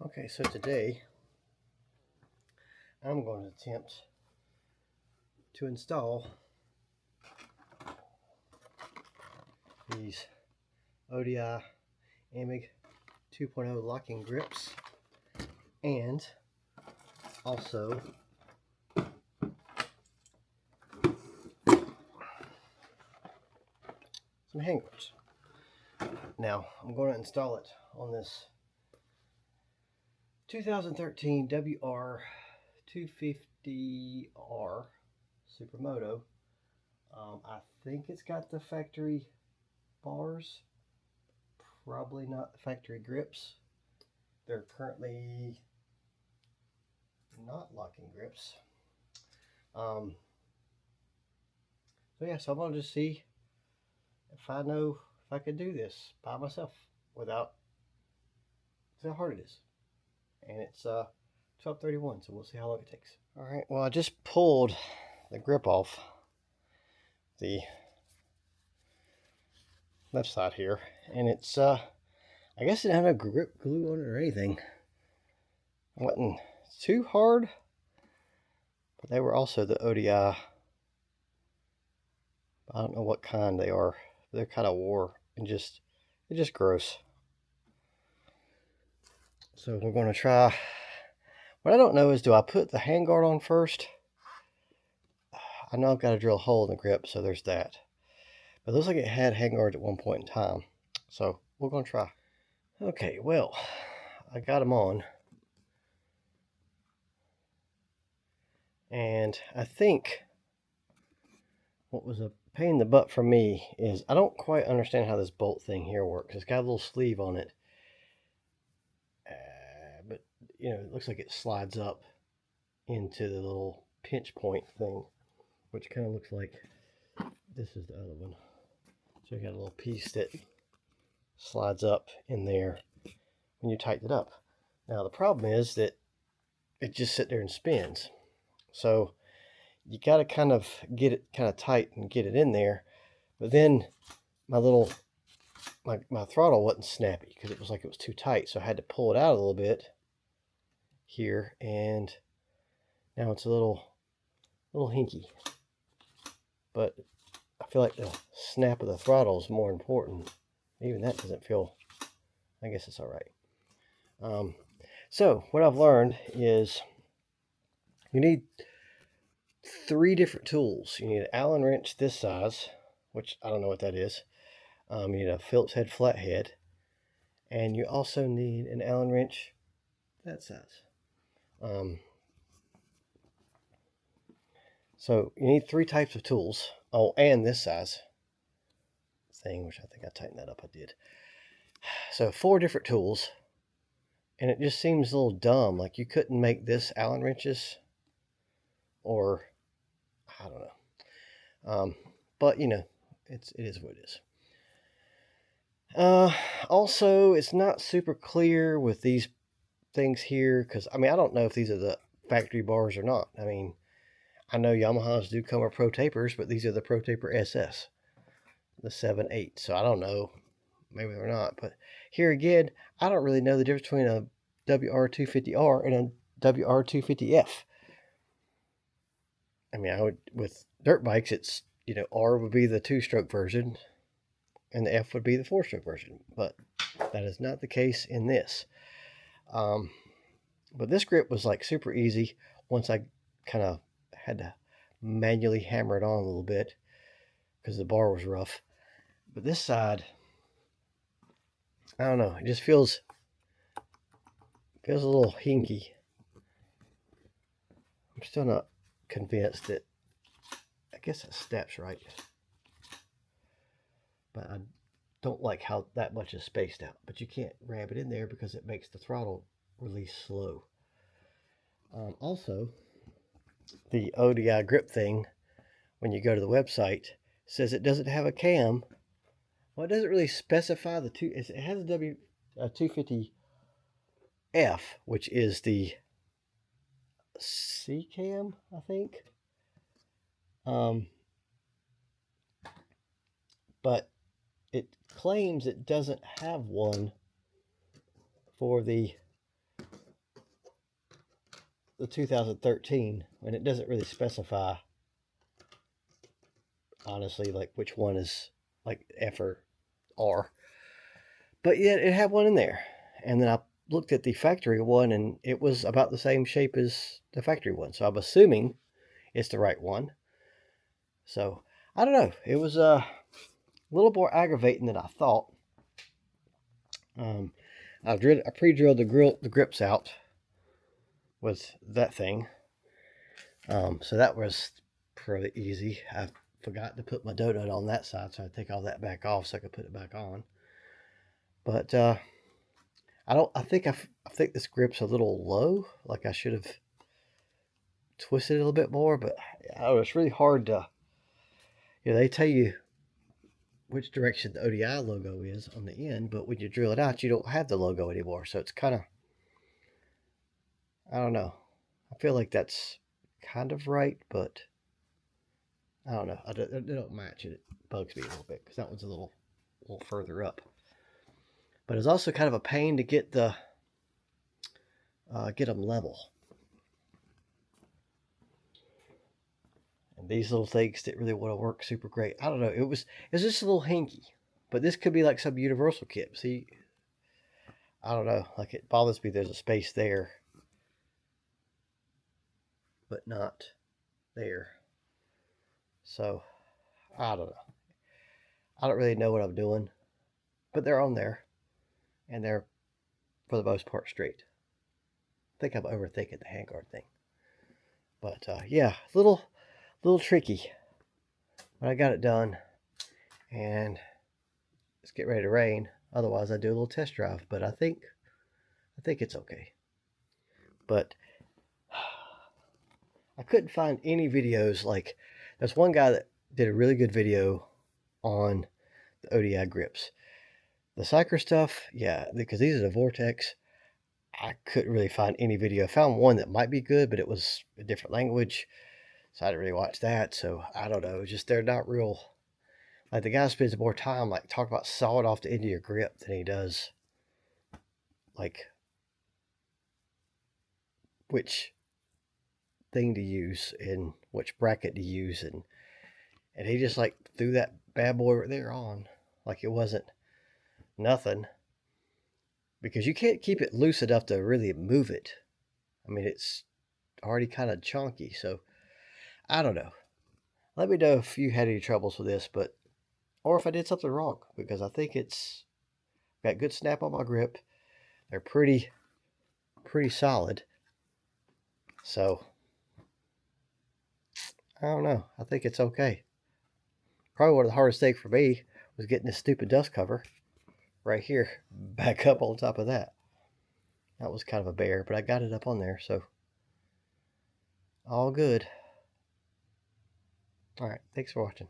Okay, so today I'm going to attempt to install these ODI EMIG 2.0 locking grips and also some handguards. Now I'm going to install it on this 2013 WR 250R Supermoto. I think it's got the factory bars, probably not the factory grips. They're currently not locking grips. So yeah, so I'm gonna just see if I know if I could do this by myself without, see how hard it is. And it's 12:31, so we'll see how long it takes. All right, well, I just pulled the grip off the left side here, and it's I guess it didn't have no grip glue on it or anything. It wasn't too hard, but they were also the ODI. I don't know what kind they are. They're kind of wore and they're just gross. So we're going to try. What I don't know is, do I put the handguard on first? I know I've got to drill a hole in the grip, so there's that. But it looks like it had handguards at one point in time. So we're going to try. Okay, well, I got them on. And I think what was a pain in the butt for me is I don't quite understand how this bolt thing here works. It's got a little sleeve on it. But, you know, it looks like it slides up into the little pinch point thing, which kind of looks like this is the other one. So you got a little piece that slides up in there when you tighten it up. Now the problem is that it just sits there and spins. So you got to kind of get it kind of tight and get it in there. But then my throttle wasn't snappy because it was like it was too tight. So I had to pull it out a little bit here, and now it's a little hinky. But I feel like the snap of the throttle is more important. Even that doesn't feel, I guess it's all right. So what I've learned is you need 3 different tools. You need an Allen wrench this size, which I don't know what that is. You need a Phillips head flathead, and you also need an Allen wrench that size. So you need 3 types of tools. Oh, and this size thing, which I think I tightened that up. I did. So 4 different tools, and it just seems a little dumb. Like you couldn't make this Allen wrenches, or I don't know. But you know, it is what it is. Also, it's not super clear with these things here, because I mean, I don't know if these are the factory bars or not. I mean, I know Yamahas do come with Pro Tapers, but these are the Pro Taper SS, the 7/8. So I don't know, maybe they're not. But here again, I don't really know the difference between a WR250R and a WR250F. I mean, I would, with dirt bikes, it's, you know, R would be the 2-stroke version and the F would be the 4-stroke version, but that is not the case in this. But this grip was like super easy once I kind of had to manually hammer it on a little bit because the bar was rough. But this side, I don't know, it just feels a little hinky. I'm still not convinced that, I guess it snaps right, but I don't like how that much is spaced out. But you can't ram it in there because it makes the throttle release slow. Also, the ODI grip thing, when you go to the website, says it doesn't have a cam. Well, it doesn't really specify the two. It has a 250F, which is the C cam, I think. But it claims it doesn't have one for the the 2013, and it doesn't really specify, honestly, like which one is like F or R. But yet it had one in there. And then I looked at the factory one, and it was about the same shape as the factory one. So I'm assuming it's the right one. So I don't know. It was a little more aggravating than I thought. I pre-drilled the grips out with that thing. So that was pretty easy. I forgot to put my donut on that side, so I take all that back off so I could put it back on. But I think this grip's a little low. Like I should have twisted it a little bit more, but it's really hard to. They tell you which direction the ODI logo is on the end, but when you drill it out, you don't have the logo anymore. So it's kind of, I don't know. I feel like that's kind of right, but I don't know. They don't match it. It bugs me a little bit because that one's a little further up. But it's also kind of a pain to get them level. And these little things didn't really want to work super great. I don't know. It was just a little hinky. But this could be like some universal kit. See, I don't know. Like it bothers me there's a space there, but not there. So I don't know. I don't really know what I'm doing, but they're on there, and they're for the most part straight. I think I'm overthinking the handguard thing, but yeah, little tricky. But I got it done, and it's getting ready to rain. Otherwise, I do a little test drive, but I think it's okay. But I couldn't find any videos. Like there's one guy that did a really good video on the ODI grips. The Cycra stuff, yeah, because these are the Vortex. I couldn't really find any video. I found one that might be good, but it was a different language, so I didn't really watch that. So I don't know. Just they're not real. Like the guy spends more time like talking about sawing off the end of your grip than he does like which thing to use and which bracket to use, and he just like threw that bad boy right there on like it wasn't nothing, because you can't keep it loose enough to really move it. I mean, it's already kind of chunky, so I don't know. Let me know if you had any troubles with this, or if I did something wrong, because I think it's got good snap on my grip. They're pretty solid. So I don't know. I think it's okay. Probably one of the hardest things for me was getting this stupid dust cover right here back up on top of that. That was kind of a bear, but I got it up on there, so all good. All right, thanks for watching.